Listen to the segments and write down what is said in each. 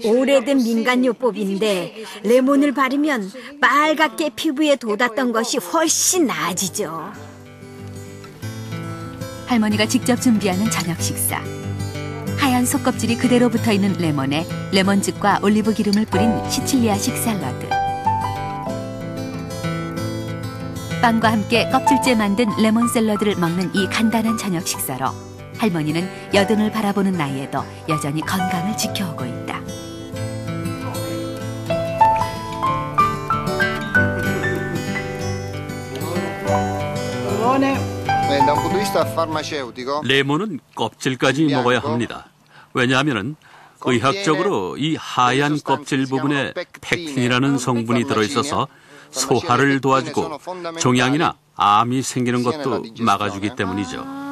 오래된 민간요법인데 레몬을 바르면 빨갛게 피부에 돋았던 것이 훨씬 나아지죠. 할머니가 직접 준비하는 저녁 식사. 하얀 속껍질이 그대로 붙어있는 레몬에 레몬즙과 올리브 기름을 뿌린 시칠리아식 샐러드. 빵과 함께 껍질째 만든 레몬 샐러드를 먹는 이 간단한 저녁 식사로 할머니는 여든을 바라보는 나이에도 여전히 건강을 지켜오고 있다. 레몬은 껍질까지 먹어야 합니다. 왜냐하면 의학적으로 이 하얀 껍질 부분에 펙틴이라는 성분이 들어있어서 소화를 도와주고 종양이나 암이 생기는 것도 막아주기 때문이죠.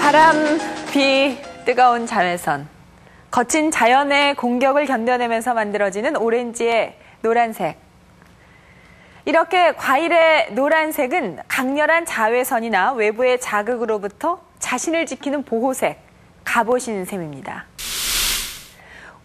바람, 비, 뜨거운 자외선, 거친 자연의 공격을 견뎌내면서 만들어지는 오렌지의 노란색. 이렇게 과일의 노란색은 강렬한 자외선이나 외부의 자극으로부터 자신을 지키는 보호색, 갑옷인 셈입니다.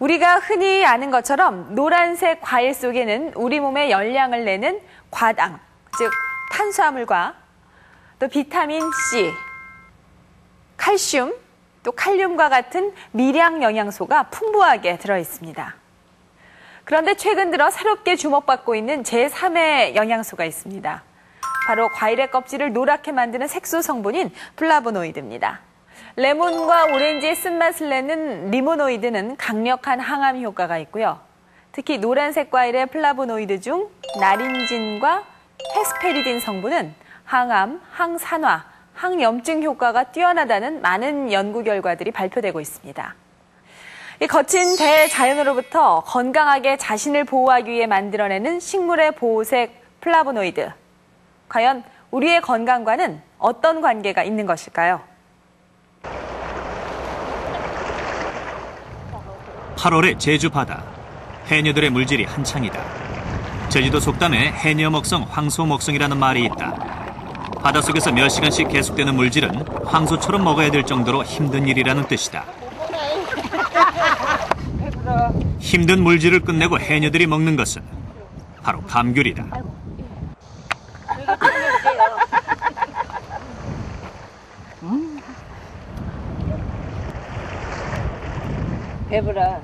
우리가 흔히 아는 것처럼 노란색 과일 속에는 우리 몸에 열량을 내는 과당, 즉 탄수화물과 또 비타민 C, 칼슘, 또 칼륨과 같은 미량 영양소가 풍부하게 들어있습니다. 그런데 최근 들어 새롭게 주목받고 있는 제3의 영양소가 있습니다. 바로 과일의 껍질을 노랗게 만드는 색소 성분인 플라보노이드입니다. 레몬과 오렌지의 쓴맛을 내는 리모노이드는 강력한 항암 효과가 있고요. 특히 노란색 과일의 플라보노이드 중 나린진과 헤스페리딘 성분은 항암, 항산화, 항염증 효과가 뛰어나다는 많은 연구 결과들이 발표되고 있습니다. 이 거친 대자연으로부터 건강하게 자신을 보호하기 위해 만들어내는 식물의 보호색 플라보노이드. 과연 우리의 건강과는 어떤 관계가 있는 것일까요? 8월의 제주 바다. 해녀들의 물질이 한창이다. 제주도 속담에 해녀 먹성, 황소 먹성이라는 말이 있다. 바닷속에서 몇 시간씩 계속되는 물질은 황소처럼 먹어야 될 정도로 힘든 일이라는 뜻이다. 힘든 물질을 끝내고 해녀들이 먹는 것은 바로 감귤이다. 배불러.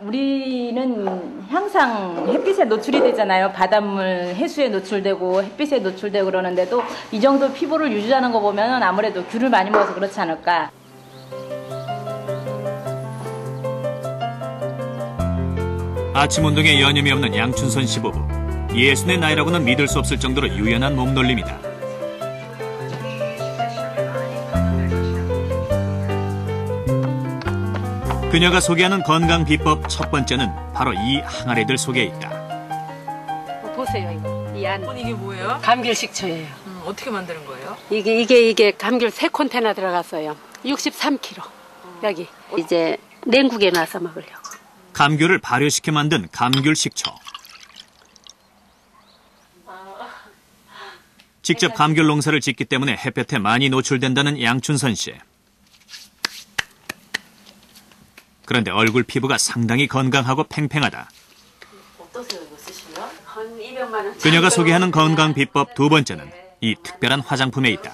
우리는 항상 햇빛에 노출이 되잖아요. 바닷물, 해수에 노출되고 햇빛에 노출되고 그러는데도 이 정도 피부를 유지하는 거 보면 아무래도 귤을 많이 먹어서 그렇지 않을까. 아침 운동에 여념이 없는 양춘선 씨 부부. 60의 나이라고는 믿을 수 없을 정도로 유연한 몸놀림이다. 그녀가 소개하는 건강 비법 첫 번째는 바로 이 항아리들 속에 있다. 보세요, 이거. 이 안. 이게 뭐예요? 감귤 식초예요. 어떻게 만드는 거예요? 이게 감귤 3컨테이너 들어갔어요. 63kg. 여기. 이제 냉국에 놔서 먹으려고. 감귤을 발효시켜 만든 감귤 식초. 직접 감귤 농사를 짓기 때문에 햇볕에 많이 노출된다는 양춘선 씨. 그런데 얼굴 피부가 상당히 건강하고 팽팽하다. 어떠세요, 이거 쓰시면? 한 200만 원. 그녀가 소개하는 건강 비법 두 번째는 이 특별한 화장품에 있다.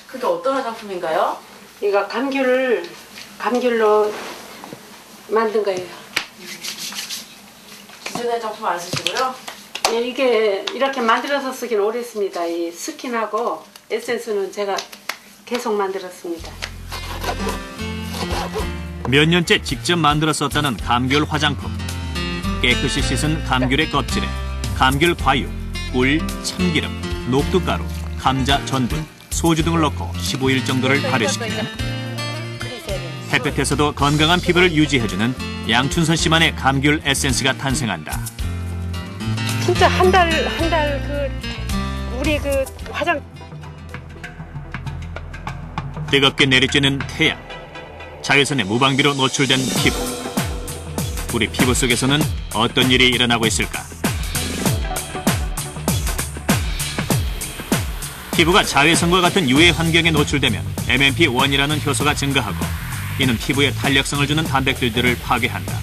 그게 어떤 화장품인가요? 이거 감귤로 만든 거예요. 기존 화장품 안 쓰시고요? 예, 이게 이렇게 만들어서 쓰긴 오래했습니다. 이 스킨하고 에센스는 제가 계속 만들었습니다. 몇 년째 직접 만들어 썼다는 감귤 화장품. 깨끗이 씻은 감귤의 껍질에 감귤 과육, 꿀, 참기름, 녹두가루, 감자 전분, 소주 등을 넣고 15일 정도를 발효시키면 햇볕에서도 건강한 피부를 유지해주는 양춘선 씨만의 감귤 에센스가 탄생한다. 진짜 한 달 그 우리 그 화장 뜨겁게 내리쬐는 태양, 자외선의 무방비로 노출된 피부. 우리 피부 속에서는 어떤 일이 일어나고 있을까? 피부가 자외선과 같은 유해 환경에 노출되면 MMP1이라는 효소가 증가하고 이는 피부에 탄력성을 주는 단백질들을 파괴한다.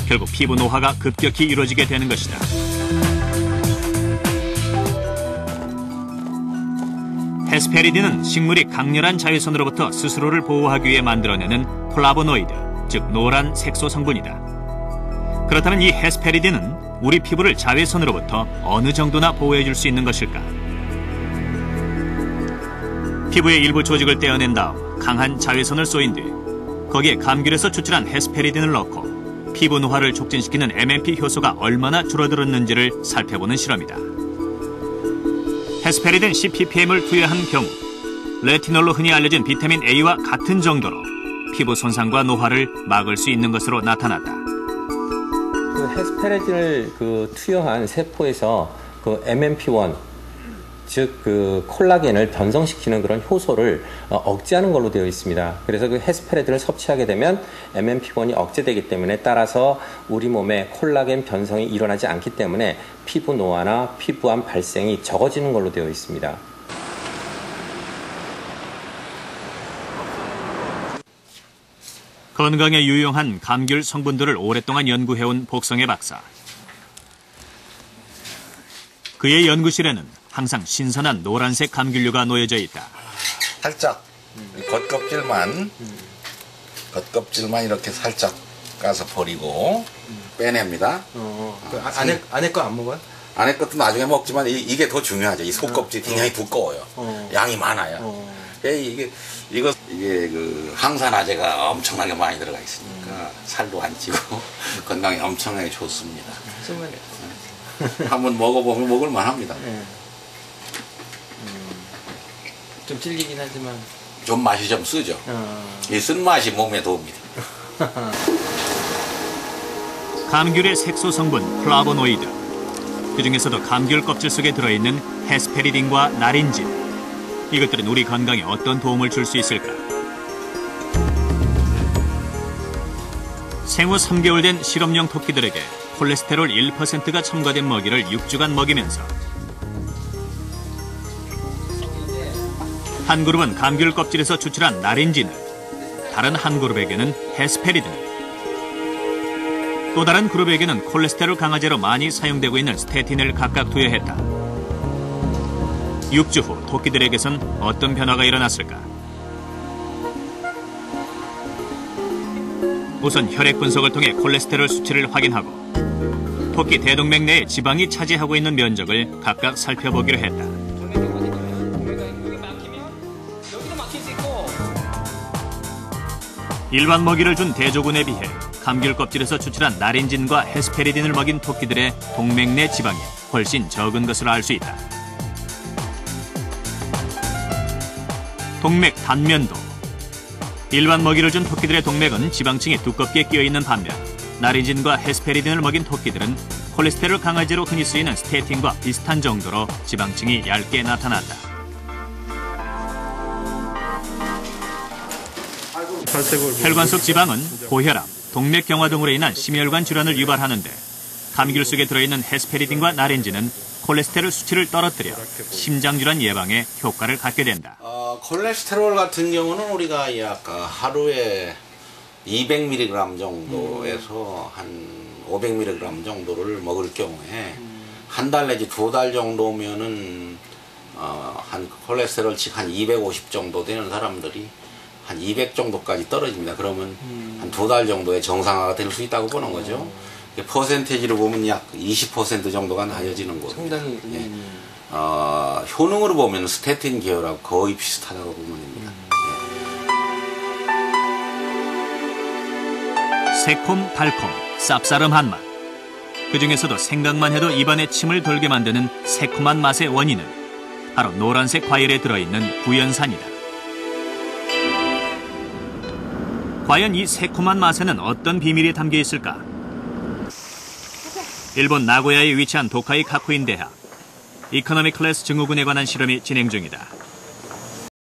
결국 피부 노화가 급격히 이루어지게 되는 것이다. 헤스페리딘은 식물이 강렬한 자외선으로부터 스스로를 보호하기 위해 만들어내는 플라보노이드, 즉 노란 색소 성분이다. 그렇다면 이 헤스페리딘은 우리 피부를 자외선으로부터 어느 정도나 보호해줄 수 있는 것일까? 피부의 일부 조직을 떼어낸 다음 강한 자외선을 쏘인 뒤 거기에 감귤에서 추출한 헤스페리딘을 넣고 피부 노화를 촉진시키는 MMP 효소가 얼마나 줄어들었는지를 살펴보는 실험이다. 헤스페리딘 10ppm을 투여한 경우 레티놀로 흔히 알려진 비타민 A와 같은 정도로 피부 손상과 노화를 막을 수 있는 것으로 나타났다. 그 헤스페리딘을 투여한 세포에서 그 MMP1 즉 그 콜라겐을 변성시키는 그런 효소를 억제하는 걸로 되어 있습니다. 그래서 그 헤스페리딘을 섭취하게 되면 MMP1이 억제되기 때문에 따라서 우리 몸에 콜라겐 변성이 일어나지 않기 때문에 피부 노화나 피부암 발생이 적어지는 걸로 되어 있습니다. 건강에 유용한 감귤 성분들을 오랫동안 연구해온 복성의 박사. 그의 연구실에는 항상 신선한 노란색 감귤류가 놓여져 있다. 살짝 겉껍질만 이렇게 살짝 까서 버리고 빼냅니다. 안에 거 안 먹어요? 안에 것도 나중에 먹지만 이게 더 중요하죠. 이 속껍질 굉장히 두꺼워요. 양이 많아요. 이게 그 항산화제가 엄청나게 많이 들어가 있으니까 살도 안 찌고 건강에 엄청나게 좋습니다. 한번 먹어보면 먹을만 합니다. 좀 질리긴 하지만 좀 맛이 좀 쓰죠. 이 쓴맛이 몸에 도움이 됩니다. 감귤의 색소 성분 플라보노이드, 그 중에서도 감귤 껍질 속에 들어있는 헤스페리딘과 나린진, 이것들은 우리 건강에 어떤 도움을 줄 수 있을까? 생후 3개월 된 실험용 토끼들에게 콜레스테롤 1%가 첨가된 먹이를 6주간 먹이면서 한 그룹은 감귤 껍질에서 추출한 나린진을, 다른 한 그룹에게는 헤스페리딘을, 또 다른 그룹에게는 콜레스테롤 강화제로 많이 사용되고 있는 스테틴을 각각 투여했다. 6주 후 토끼들에게선 어떤 변화가 일어났을까? 우선 혈액 분석을 통해 콜레스테롤 수치를 확인하고 토끼 대동맥 내에 지방이 차지하고 있는 면적을 각각 살펴보기로 했다. 일반 먹이를 준 대조군에 비해 감귤 껍질에서 추출한 나린진과 헤스페리딘을 먹인 토끼들의 동맥 내 지방이 훨씬 적은 것으로 알 수 있다. 동맥 단면도. 일반 먹이를 준 토끼들의 동맥은 지방층이 두껍게 끼어있는 반면 나린진과 헤스페리딘을 먹인 토끼들은 콜레스테롤 강화제로 흔히 쓰이는 스테틴과 비슷한 정도로 지방층이 얇게 나타났다. 혈관 속 지방은 고혈압, 동맥 경화 등으로 인한 심혈관 질환을 유발하는데 감귤 속에 들어있는 헤스페리딘과 나린진은 콜레스테롤 수치를 떨어뜨려 심장질환 예방에 효과를 갖게 된다. 콜레스테롤 같은 경우는 우리가 약 하루에 200mg 정도에서 한 500mg 정도를 먹을 경우에 한 달 내지 2달 정도면은 한 콜레스테롤치 한 250 정도 되는 사람들이 한 200 정도까지 떨어집니다. 그러면 한 2달 정도의 정상화가 될 수 있다고 보는 거죠. 퍼센테이지로 보면 약 20% 정도가 낮아지는 거죠. 상당히. 예. 효능으로 보면 스테틴 계열하고 거의 비슷하다고 보면 됩니다. 새콤, 달콤, 쌉싸름한 맛. 그 중에서도 생각만 해도 입안에 침을 돌게 만드는 새콤한 맛의 원인은 바로 노란색 과일에 들어있는 구연산이다. 과연 이 새콤한 맛에는 어떤 비밀이 담겨 있을까? 일본 나고야에 위치한 도카이 가쿠인 대학. 이코노미 클래스 증후군에 관한 실험이 진행 중이다.